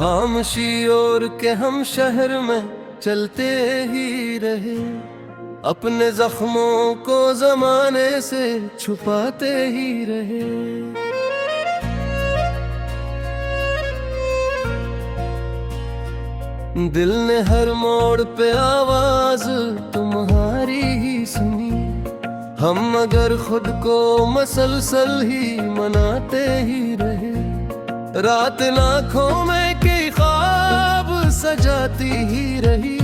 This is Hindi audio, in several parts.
खामोशी ओढ़ के हम शहर में चलते ही रहे, अपने जख्मों को जमाने से छुपाते ही रहे। दिल ने हर मोड़ पे आवाज तुम्हारी ही सुनी, हम मगर खुद को मसलसल ही मनाते ही रहे। रात आँखों में कई ख्वाब सजाती ही रही,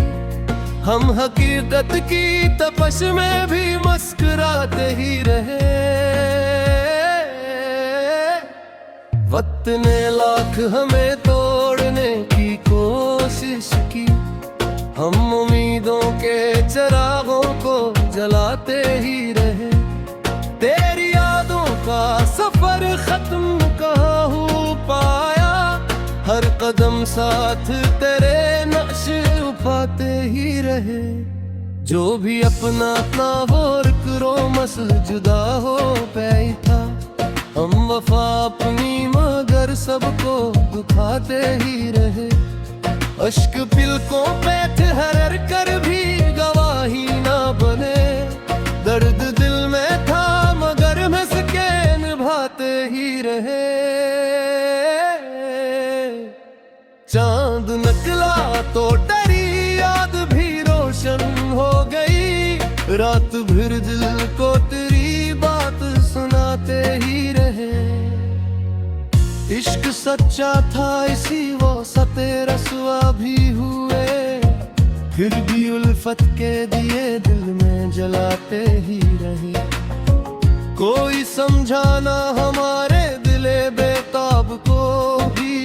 हम हकीकत की तपश में भी मुस्कुराते ही रहे। वक्त ने लाख हमें तोड़ने की कोशिश की, हम उम्मीदों के चिरागों को जलाते ही रहे। तेरी यादों का सफर खत्म कहाँ हो पाया, हर कदम साथ तेरे नक्श उठाते ही रहे। जो भी अपना था वो रोमस जुदा हो बैठा, हम वफा अपनी मगर सबको दुखाते ही रहे। अश्क पिलकों पे ठहर कर भी गवाही ना बने, दर्द दिल में था मगर हंस के निभाते ही रहे। चांद निकला तो तेरी याद भी रोशन हो गई, रात भर दिल को तेरी बात सुनाते ही रहे। इश्क सच्चा था इसी वो सते रसवा भी हुए, फिर भी उल्फत के दिए दिल में जलाते ही रहे। कोई समझाना हमारे दिले बेताब को भी,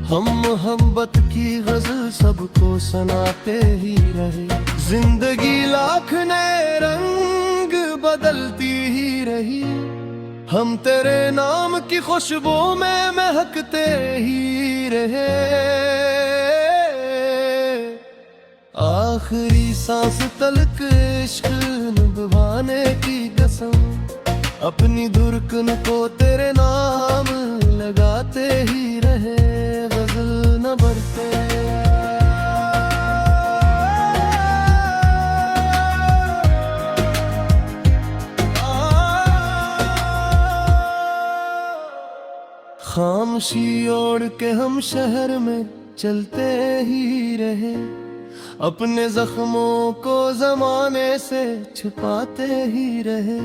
हम मोहब्बत की गजल सबको सुनाते ही रहे। जिंदगी लाख नए रंग बदलती ही रही, हम तेरे नाम की खुशबू में महकते ही रहे। आखिरी सांस तलक इश्क निभाने की कसम, अपनी धुरकन को तेरे नाम लगाते ही रहे। गजल न बरते खामोशी ओढ़ के हम शहर में चलते ही रहे, अपने जख्मों को जमाने से छुपाते ही रहे।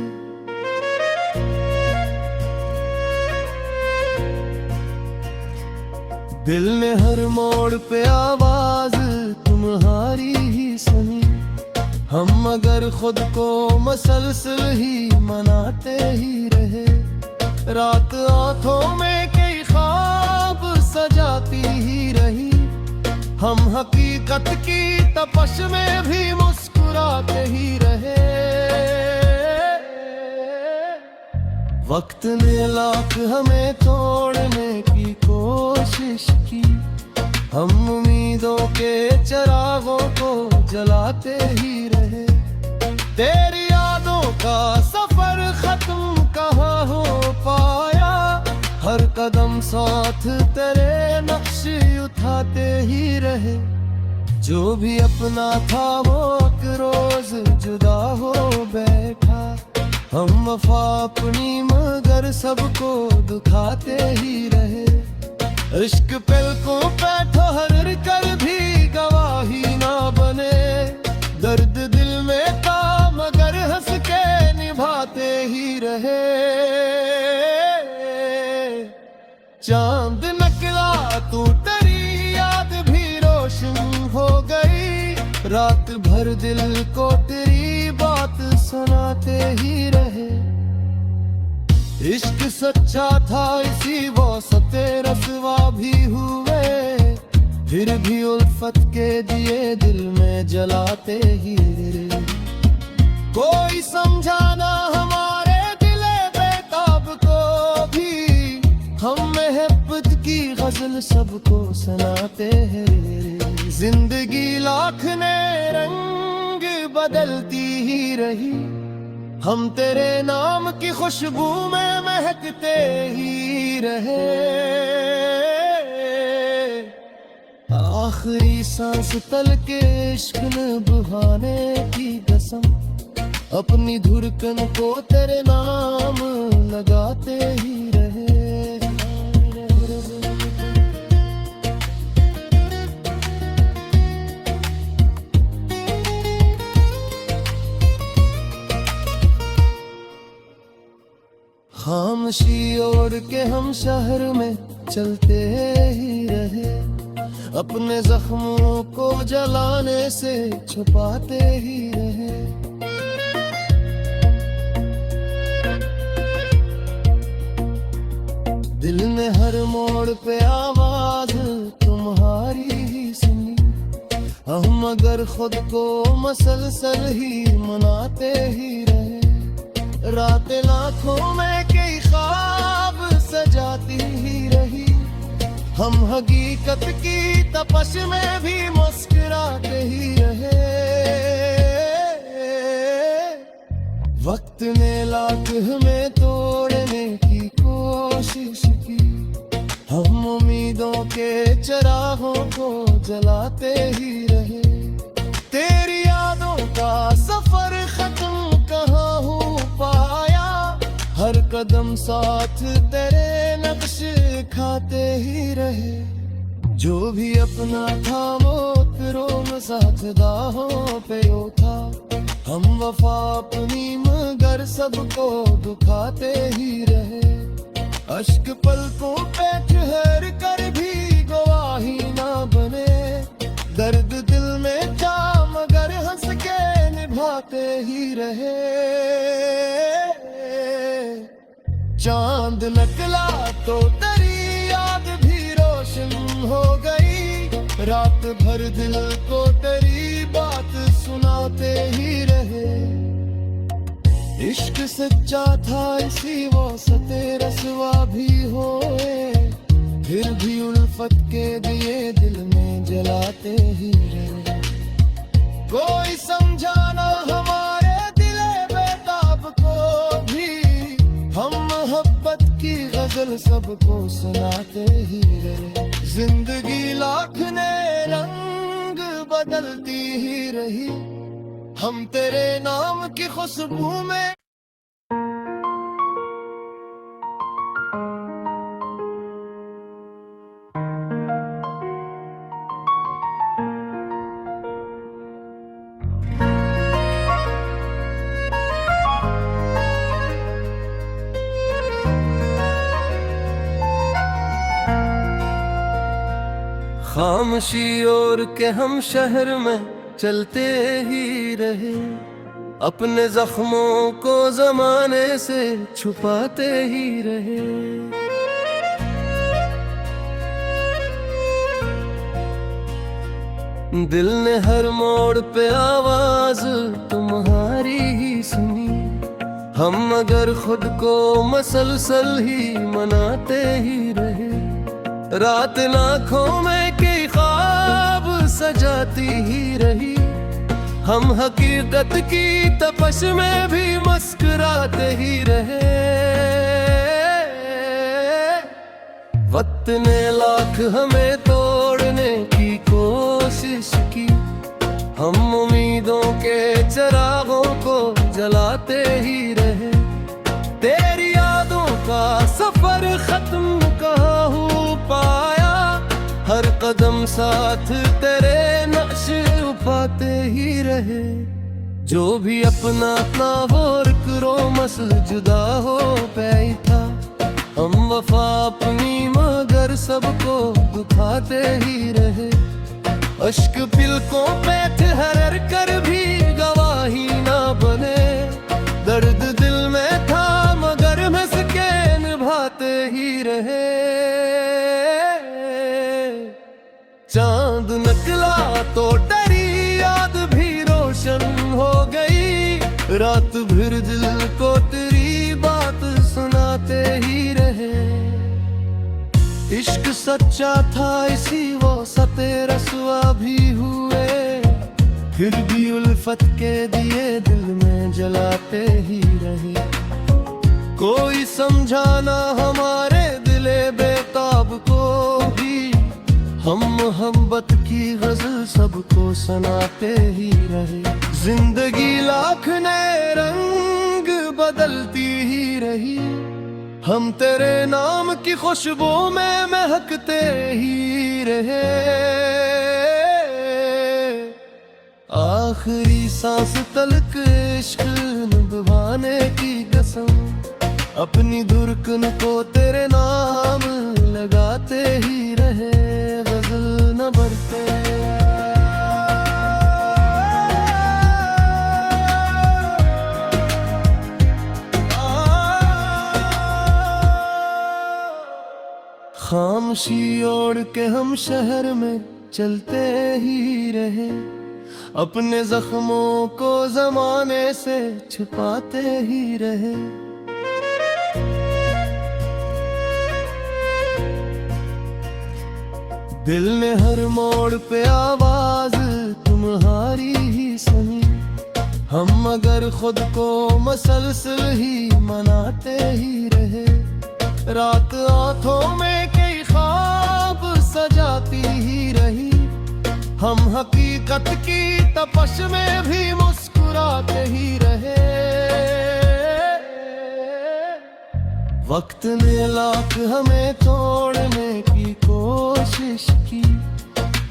दिल ने हर मोड़ पे आवाज तुम्हारी ही सुनी, हम मगर खुद को मसलसल ही मनाते ही रहे। रात आँखों में कई ख्वाब सजाती ही रही, हम हकीकत की तपश में भी मुस्कुराते ही रहे। वक्त ने लाख हमें तोड़ने की कोशिश की, हम उम्मीदों के चिरागों को जलाते ही रहे। तेरी यादों का सफर खत्म कहाँ हो पाया, हर कदम साथ तेरे नक्श उठाते ही रहे। जो भी अपना था वो एक रोज जुदा हो बैठा, हम वफा अपनी मगर सबको दुखाते ही रहे। इश्क पलकों पे ठहर कर भी गवाही ना बने, दर्द दिल में था मगर हंस के निभाते ही रहे। चांद निकला तो तेरी याद भी रोशन हो गई, रात भर दिल को तेरी बात सुनाते ही रहे। इश्क सच्चा था इसी वो सते रसवा भी हुए, फिर भी उल्फत के दिए दिल में जलाते ही रहे। कोई समझाना हमारे दिले बेताब को भी, हम मोहब्बत की गजल सबको सुनाते हैं। जिंदगी लाख ने रंग बदलती ही रही, हम तेरे नाम की खुशबू में महकते ही रहे। आखिरी सांस तल के इश्क निभाने की कसम, अपनी धुरकन को तेरे नाम लगाते ही रहे। खामोशी ओढ़ के हम शहर में चलते ही रहे, अपने जख्मों को जलाने से छुपाते ही रहे। दिल ने हर मोड़ पे आवाज तुम्हारी ही सुनी, हम मगर खुद को मसलसल ही मनाते ही रहे। रातें लाखों में कई ख्वाब सजाती ही रही, हम हकीकत की तपश में भी मुस्कुराते ही रहे। वक्त ने लाख हमें तोड़ने की कोशिश की, हम उम्मीदों के चिरागों को जलाते ही रहे। तेरी यादों का सफर खत्म कहाँ हो पाया, हर कदम साथ तेरे नक्श खाते ही रहे। जो भी अपना था वो फिरों में साथ दाहों पे उठा, हम वफा अपनी मगर सबको दुखाते ही रहे। अश्क पलकों पे ठहर कर भी गवाही ना बने, दर्द दिल में था मगर हंस के निभाते ही रहे। चांद निकला तो तेरी याद भी रोशन हो गई, रात भर दिल को तेरी बात सुनाते ही रहे। इश्क सच्चा था इसी वो सते रसवा भी होए, फिर भी उल्फत के दिए दिल में जलाते ही रहे। कोई समझाना हमारे दिले बेताब को भी, हम मोहब्बत की गजल सबको सुनाते ही रहे। जिंदगी लाख ने रंग बदलती ही रही, हम तेरे नाम की खुशबू में। खामोशी ओढ़ के हम शहर में चलते ही रहे, अपने जख्मों को जमाने से छुपाते ही रहे। दिल ने हर मोड़ पे आवाज तुम्हारी ही सुनी, हम मगर खुद को मसलसल ही मनाते ही रहे। रात लाखों में कई ख्वाब सजाती ही रही, हम हकीकत की तपश में भी मुस्कुराते ही रहे। वक्त ने लाख हमें तोड़ने की कोशिश की, हम उम्मीदों के चिरागों को जलाते ही रहे। तेरी यादों का सफर खत्म कहाँ हो पाया, हर कदम साथ तेरे नक्श उठाते ही रहे। जो भी अपना था वो करो मसल जुदा हो गई था, हम वफा अपनी मगर सबको दुखाते ही रहे। अश्क पिलकों पे ठहर कर भी गवाही ना बने, दर्द दिल में था मगर हंस के निभाते ही रहे। चांद निकला तो तेरी याद भी रोशन हो गई, रात भर दिल को तेरी बात सुनाते ही रहे। इश्क सच्चा था इसी वो सते रसवा भी हुए, फिर भी उल्फत के दिए दिल में जलाते ही रहे। कोई समझाना हमारे दिले बेताब को भी, हम मोहब्बत की गजल सबको सुनाते ही रहे। जिंदगी लाख नए रंग बदलती ही रही, हम तेरे नाम की खुशबू में महकते ही रहे। आखिरी सांस तलक इश्क निभाने की कसम, अपनी धुरकन को तेरे नाम लगाते ही रहे। गजल न बरते खामोशी ओढ़ के हम शहर में चलते ही रहे, अपने जख्मों को जमाने से छुपाते ही रहे। दिल ने हर मोड़ पे आवाज तुम्हारी ही सुनी, हम मगर खुद को मसलसल ही मनाते ही रहे। रात आंखों में कई ख्वाब सजाती ही रही, हम हकीकत की तपश में भी मुस्कुराते ही रहे। वक्त ने लाख हमें तोड़ने की कोशिश की,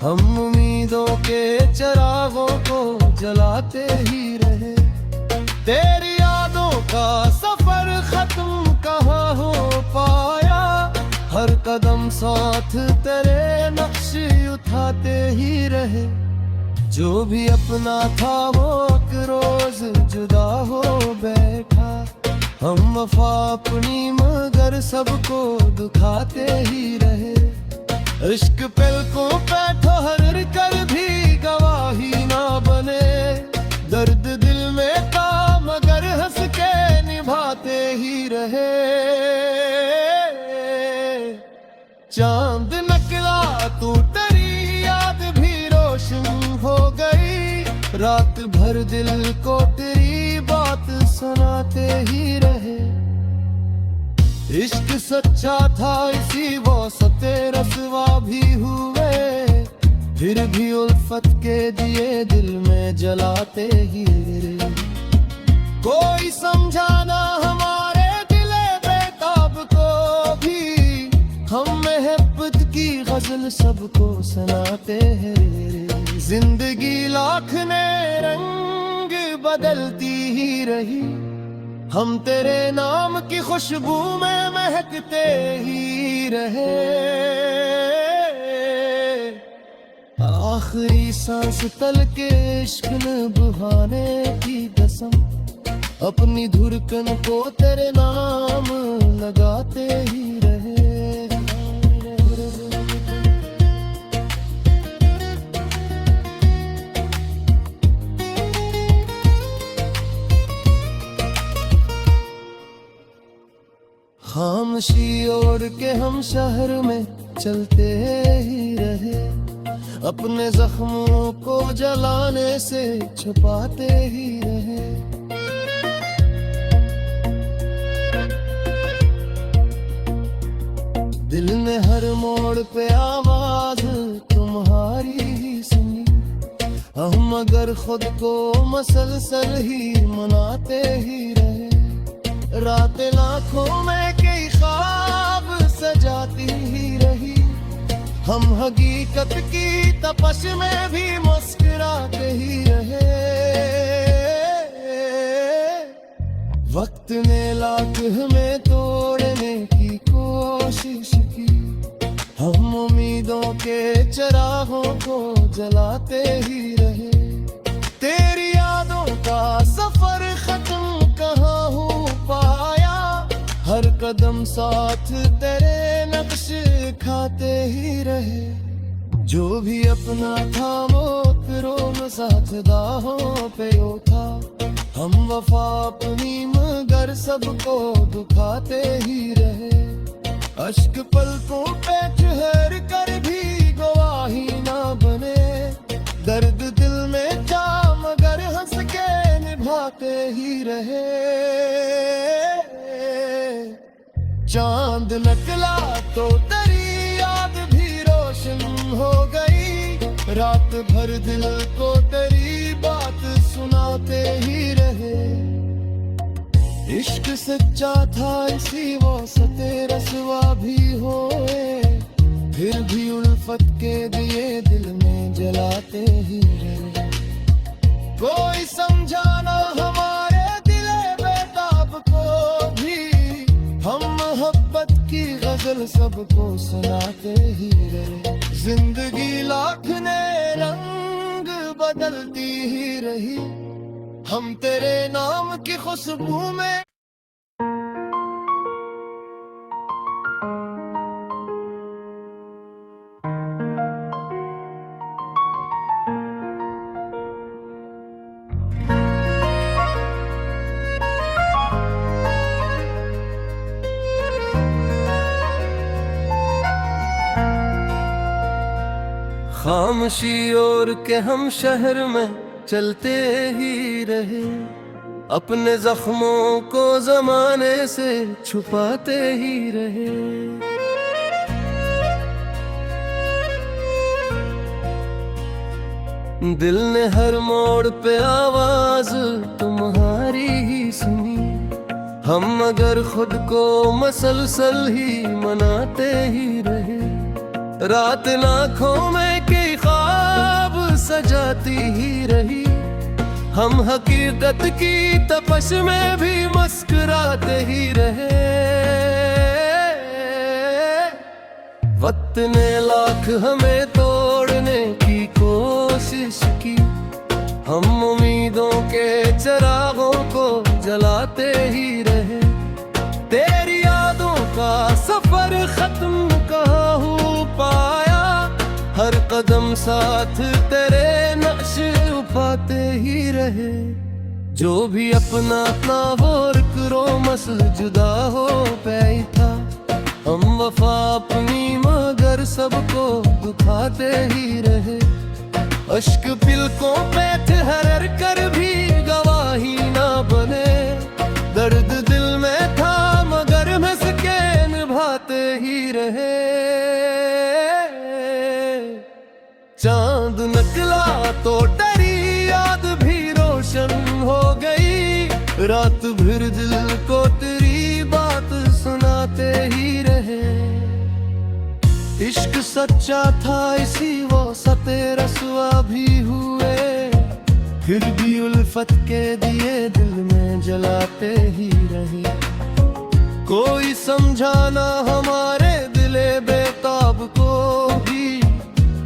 हम उम्मीदों के चिरागों को जलाते ही रहे। तेरी यादों का सफर खत्म कहाँ हो पाया, हर कदम साथ तेरे नक्श उठाते ही रहे। जो भी अपना था वो एक रोज जुदा हो बैठा, हम वफा अपनी मगर सबको दुखाते ही रहे। इश्क पलकों पे ठहर कर भी गवाही ना बने, दर्द दिल में था मगर हंस के निभाते ही रहे। चांद निकला तू तेरी याद भी रोशन हो गई, रात भर दिल को तेरी बात सुनाते ही रहे। इश्क सच्चा था इसी वास्ते रसवा भी हुए, फिर भी उल्फत के दिए दिल में जलाते ही रहे। कोई समझाना हमारे दिले बेताब को भी, हम मोहब्बत की गजल सबको सुनाते हैं। जिंदगी लाख ने रंग बदलती ही रही, हम तेरे नाम की खुशबू में महकते ही रहे। आखिरी सांस तल के इश्क निभाने की कसम, अपनी धुरकन को तेरे नाम लगाते ही रहे। खामोशी ओढ़ के हम शहर में चलते ही रहे, अपने जख्मों को जलाने से छुपाते ही रहे। दिल ने हर मोड़ पे आवाज तुम्हारी ही सुनी, हम मगर खुद को मसलसल ही मनाते ही रहे। रात लाखों में कई ख्वाब सजाती ही रही, हम हकीकत की तपश में भी मुस्कुराते ही रहे। वक्त ने लाख हमें तोड़ने की कोशिश की, हम उम्मीदों के चिरागों को जलाते ही रहे। तेरी यादों का सफर खत्म कहाँ हो पाया, हर कदम साथ तेरे नक्श खाते ही रहे। जो भी अपना था वो फिर साथ दाहों पे उठा, हम वफा अपनी मगर सबको दुखाते ही रहे। अश्क पलकों पे ठहर कर भी गवाही ना बने, दर्द दिल में था मगर हंस के निभाते ही रहे। चांद निकला तो तेरी याद भी रोशन हो रात भर दिल को तेरी बात सुनाते ही रहे। इश्क सच्चा था इसी वास्ते रसवा भी होए, फिर भी उल्फत के दिए दिल में जलाते ही रहे। कोई समझाना हमारे दिले बेताब को भी, हम मोहब्बत की गजल सबको सुनाते ही रहे। जिंदगी लाख ने रंग बदलती ही रही, हम तेरे नाम की खुशबू में। खामोशी और के हम शहर में चलते ही रहे, अपने जख्मों को जमाने से छुपाते ही रहे। दिल ने हर मोड़ पे आवाज तुम्हारी ही सुनी, हम मगर खुद को मसलसल ही मनाते ही रहे। रात आँखों में कई ख्वाब सजाती ही रही, हम हकीकत की तपश में भी मुस्कुराते ही रहे। वक्त ने लाख हमें तोड़ने की कोशिश की, हम उम्मीदों के चिरागों को जलाते ही रहे। तेरी यादों का सफर खत्म कहाँ हो पाया, हर कदम साथ तेरे नक्श उठाते ही रहे। जो भी अपना अपना वो करो मसल जुदा हो गई था, हम वफा अपनी मगर सबको दुखाते ही रहे। अश्क पिलकों पे ठहर कर भी गवाही ना बने, दर्द दिल में था मगर हंस के निभाते ही रहे। चांद निकला तो तेरी याद भी रोशन हो गई, रात भर दिल को तेरी बात सुनाते ही रहे। इश्क सच्चा था इसी वो सते रसवा भी हुए, फिर भी उल्फत के दिए दिल में जलाते ही रहे। कोई समझाना हमारे दिले बेताब को भी,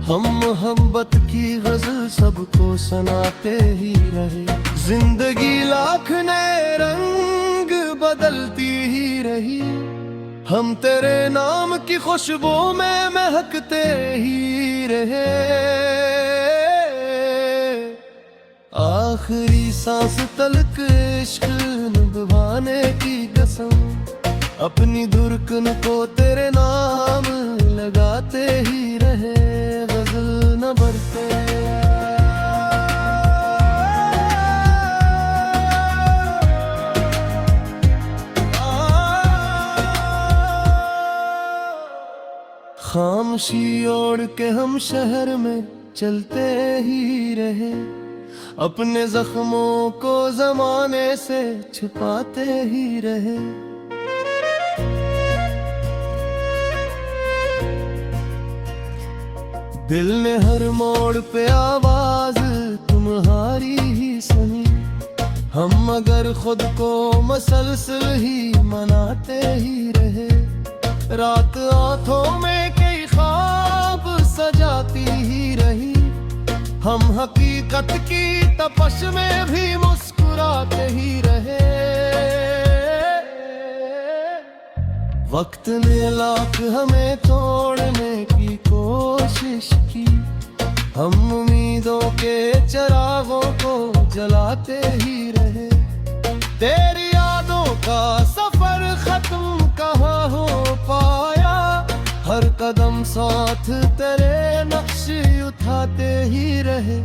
हम मोहब्बत की गजल सबको सुनाते ही रहे। जिंदगी लाख नए रंग बदलती ही रही, हम तेरे नाम की खुशबू में महकते ही रहे। आखिरी सांस तलक इश्क निभाने की कसम, अपनी धुरकन को तेरे नाम लगाते ही रहे। गजल न बरते खामोशी ओढ़ के हम शहर में चलते ही रहे, अपने जख्मों को जमाने से छुपाते ही रहे। दिल ने हर मोड़ पे आवाज तुम्हारी ही सुनी, हम मगर खुद को मसलसल ही मनाते ही रहे। रात आंखों में कई ख्वाब सजाती ही रही, हम हकीकत की तपश में भी मुस्कुराते ही रहे। वक्त ने लाख हमें तोड़ने की कोशिश की, हम उम्मीदों के चिरागों को जलाते ही रहे। तेरी यादों का सफर खत्म कहाँ हो पाया, हर कदम साथ तेरे नक्श उठाते ही रहे।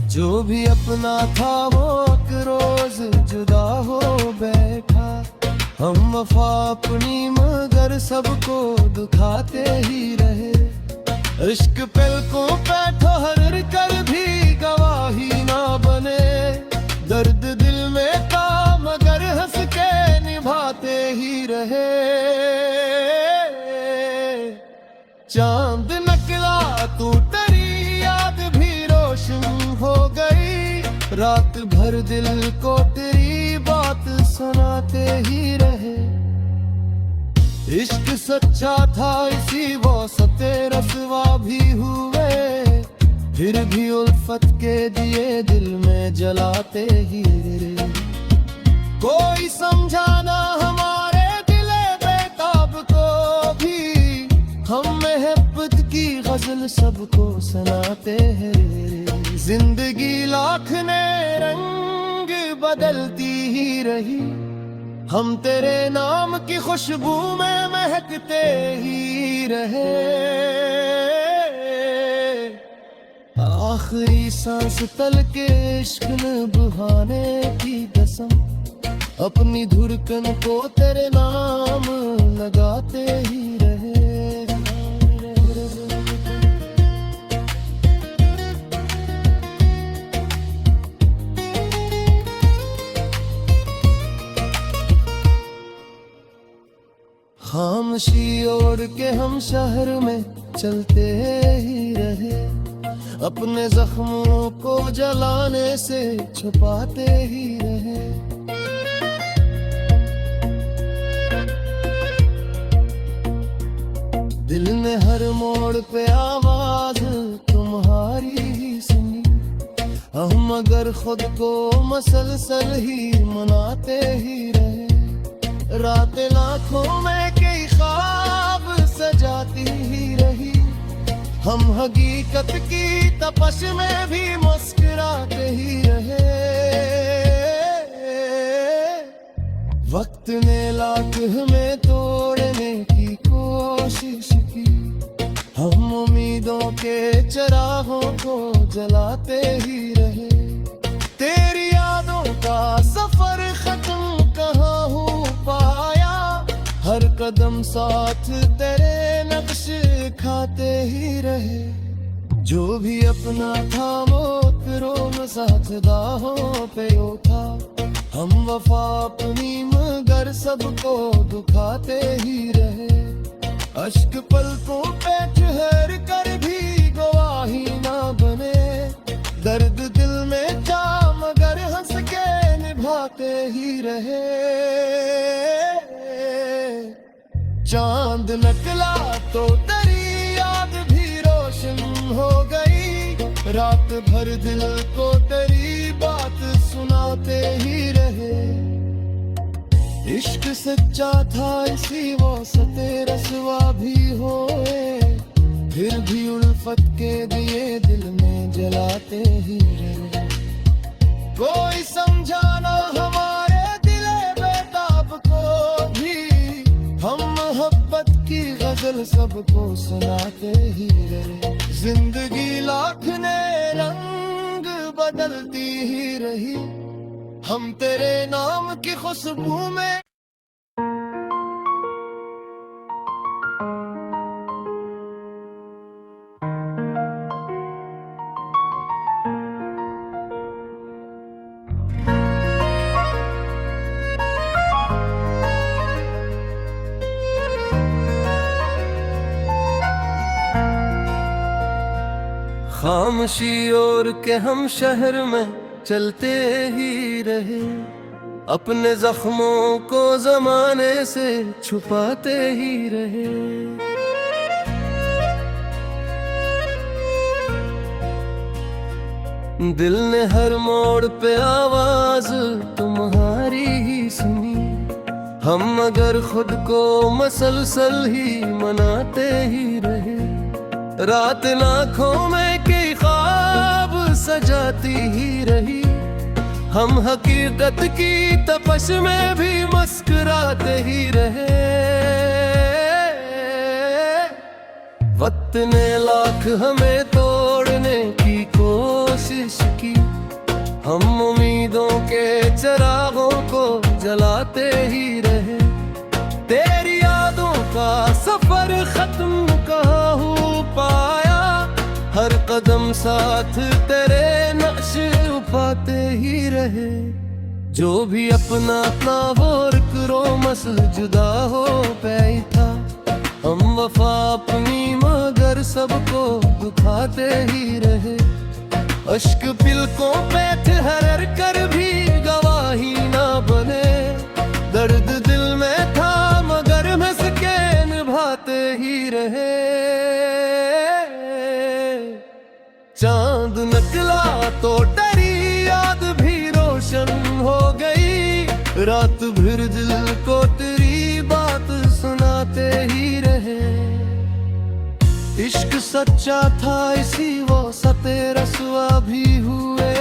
जो भी अपना था वो एक रोज जुदा हो बैठा, हम वफा अपनी मगर सबको दुखाते ही रहे। इश्क पलकों पे ठहर कर भी गवाही ना बने, दर्द दिल में था मगर हंस के निभाते ही रहे। चांद निकला तू तेरी याद भी रोशन हो गई, रात भर दिल को तेरी बात सुनाते ही रहे। इश्क सच्चा था इसी वोस्ते रसवा भी हुए, फिर भी उल्फत के दिए दिल में जलाते ही रहे। कोई समझाना हमारे दिले बेताब को भी, हम मोहब्बत की गजल सबको सुनाते हैं। जिंदगी लाख ने रंग बदलती ही रही, हम तेरे नाम की खुशबू में महकते ही रहे। आखिरी सांस तल के इश्क निभाने की कसम, अपनी धड़कन को तेरे नाम लगाते ही रहे। खामोशी ओढ़ के हम शहर में चलते ही रहे, अपने जख्मों को जलाने से छुपाते ही रहे। दिल ने हर मोड़ पे आवाज तुम्हारी ही सुनी, हम मगर खुद को मसलसल ही मनाते ही रहे। रात लाखों में कई ख्वाब सजाती ही रही, हम हकीकत की तपश में भी मुस्कुराते ही रहे। वक्त ने लाख हमें तोड़ने की कोशिश की, हम उम्मीदों के चिरागों को जलाते ही रहे। तेरी यादों का सफर खत्म कहाँ हो पाया, हर कदम साथ तेरे नक्श खाते ही रहे। जो भी अपना था वो फिर साथ दाहों पे उठा, हम वफा अपनी मगर सबको दुखाते ही रहे। अश्क पलकों पे ठहर कर भी गवाही ना बने, दर्द दिल में था मगर हंस के निभाते ही रहे। चांद निकला तो तेरी याद भी रोशन हो गई, रात भर दिल को तेरी बात सुनाते ही रहे। इश्क सच्चा था इसी वास्ते रसवा भी होए, फिर भी उल्फत के दिए दिल में जलाते ही रहे। कोई समझाना हमारे दिले बेताब को भी, हम मोहब्बत की गजल सबको सुनाते ही रहे। जिंदगी लाख ने रंग बदलती ही रही, हम तेरे नाम की खुशबू में। खामोशी ओढ़ के हम शहर में चलते ही रहे, अपने जख्मों को जमाने से छुपाते ही रहे। दिल ने हर मोड़ पे आवाज तुम्हारी ही सुनी, हम मगर खुद को मसलसल ही मनाते ही रहे। रात लाखों में कई ख्वाब सजाती ही रही, हम हकीकत की तपश में भी मुस्कुराते ही रहे। वक्त ने लाख हमें तोड़ने की कोशिश की, हम उम्मीदों के चिरागों को जलाते ही रहे। तेरी यादों का सफर खत्म कहाँ हो पाया, कदम साथ तेरे नक्श उठाते ही रहे। जो भी अपना अपना और करो मसल जुदा हो गई था। हम वफा अपनी मगर सबको दुखाते ही रहे। अश्क पिलकों पे ठहर कर भी गवाही ना बने। दर्द दिल में था मगर हंस के निभाते ही रहे। चांद निकला तो तेरी याद भी रोशन हो गई। रात भर दिल को तेरी बात सुनाते ही रहे। इश्क सच्चा था इसी वो सते रसवा भी हुए।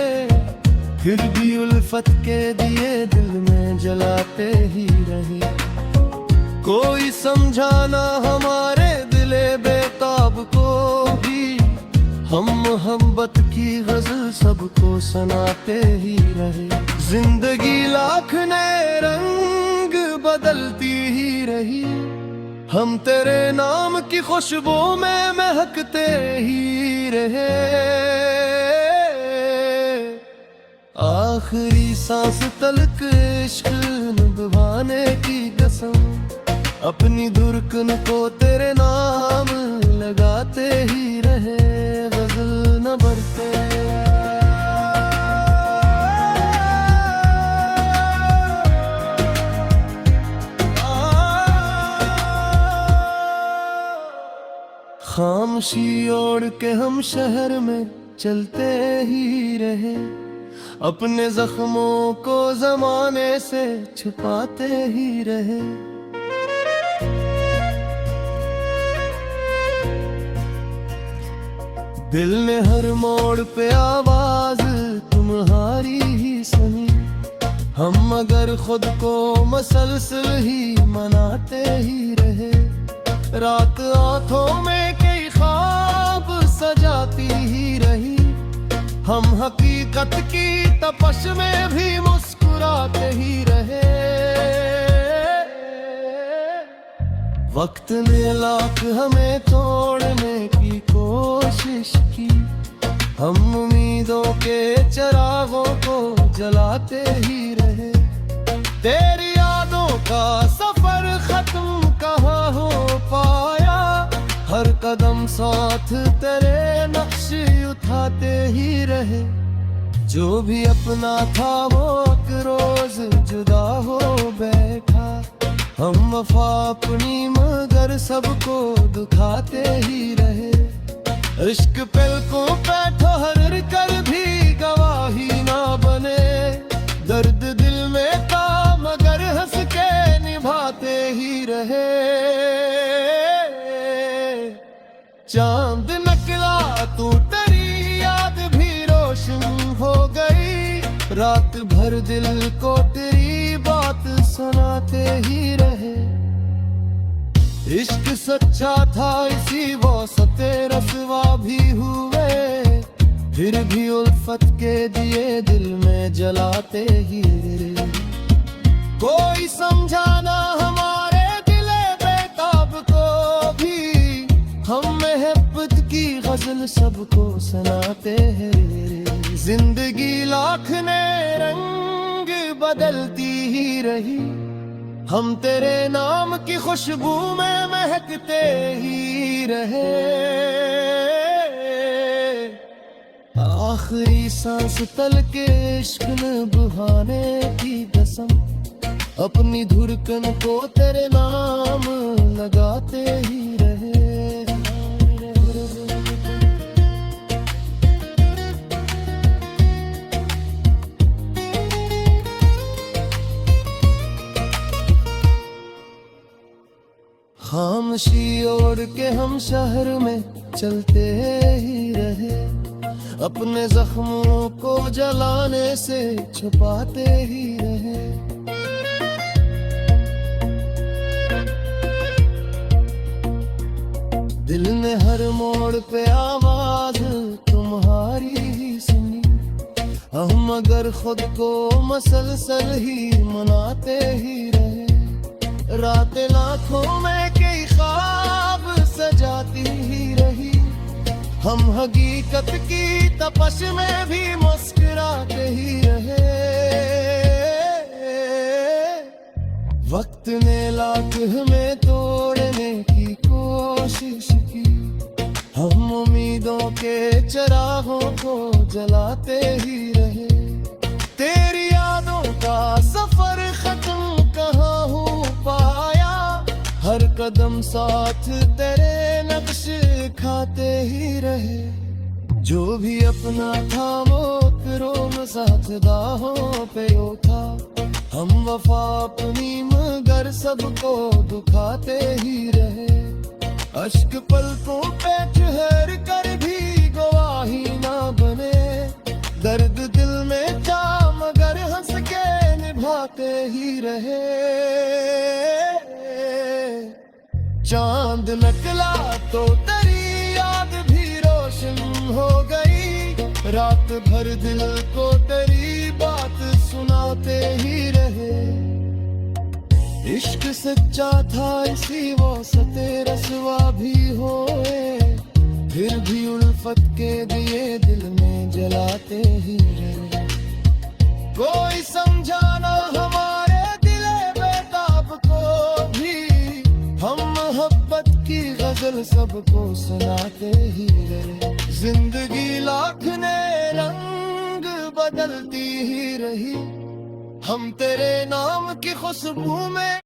फिर भी उल्फत के दिए दिल में जलाते ही रहे। कोई समझाना हमारे दिले बेताब को भी। हम मोहब्बत की गजल सबको सुनाते ही रहे। जिंदगी लाख नए रंग बदलती ही रही। हम तेरे नाम की खुशबू में महकते ही रहे। आखिरी सांस तलक इश्क निभाने की कसम। अपनी धड़कन को तेरे नाम लगाते ही रहे। गजल न बढ़ते खामोशी ओढ़ के हम शहर में चलते ही रहे। अपने जख्मों को जमाने से छुपाते ही रहे। दिल ने हर मोड़ पे आवाज तुम्हारी ही सुनी। हम मगर खुद को मसलसल ही मनाते ही रहे। रात आंखों में कई ख्वाब सजाती ही रही। हम हकीकत की तपश में भी मुस्कुराते ही रहे। वक्त ने लाख हमें तोड़ने की कोशिश की। हम उम्मीदों के चिरागों को जलाते ही रहे। तेरी यादों का सफर खत्म कहाँ हो पाया। हर कदम साथ तेरे नक्श उठाते ही रहे। जो भी अपना था वो एक रोज जुदा हो बैठा। हम वफा अपनी मगर सबको दुखाते ही रहे। इश्क पलकों पे ठहर कर भी गवाही ना बने। दर्द दिल में था मगर हंस के निभाते ही रहे। चांद निकला तो तेरी याद भी रोशन हो गई। रात भर दिल को तेरी बात सुनाते ही रहे। इश्क सच्चा था इसी वो सते रसवा भी हुए। फिर भी उल्फत के दिए दिल में जलाते ही रहे। कोई समझाना हमारे दिले बेताब को भी। हम मोहब्बत की गजल सबको सुनाते हैं। जिंदगी लाख ने रंग बदलती ही रही। हम तेरे नाम की खुशबू में महकते ही रहे। आखिरी सांस तल के इश्क निभाने की कसम। अपनी धड़कन को तेरे नाम लगाते ही रहे। खामोशी ओढ़ के हम शहर में चलते ही रहे। अपने जख्मों को जलाने से छुपाते ही रहे। दिल ने हर मोड़ पे आवाज तुम्हारी ही सुनी। हम मगर खुद को मसलसल ही मनाते ही रहे। रातें लाखों में कई ख्वाब सजाती ही रही। हम हम हकीकत की तपश में भी मुस्कुराते ही रहे। वक्त ने लाख हमें तोड़ने की कोशिश की, हम उम्मीदों के चिरागों को जलाते ही रहे। तेरी यादों का सफर खत्म कहाँ हो पाया, हर कदम साथ तेरे नक्श खाते ही रहे। जो भी अपना था वो रोम साथ दाहों पे उठा, हम वफा अपनी मगर सबको दुखाते ही रहे। अश्क पलकों पे ठहर कर भी गवाही ना बने, दर्द दिल में था मगर हंस के निभाते ही रहे। चांद निकला तो तेरी याद भी रोशन हो गई, रात भर दिल को तेरी बात सुनाते ही रहे। इश्क सच्चा था इसी वास्ते रसवा भी होए, फिर भी उल्फत के दिए दिल में जलाते ही रहे। कोई समझाना हमारे दिले बेताब को भी, हम मोहब्बत की गजल सबको सुनाते ही रहे। जिंदगी लाख ने रंग बदलती ही रही, हम तेरे नाम की खुशबू में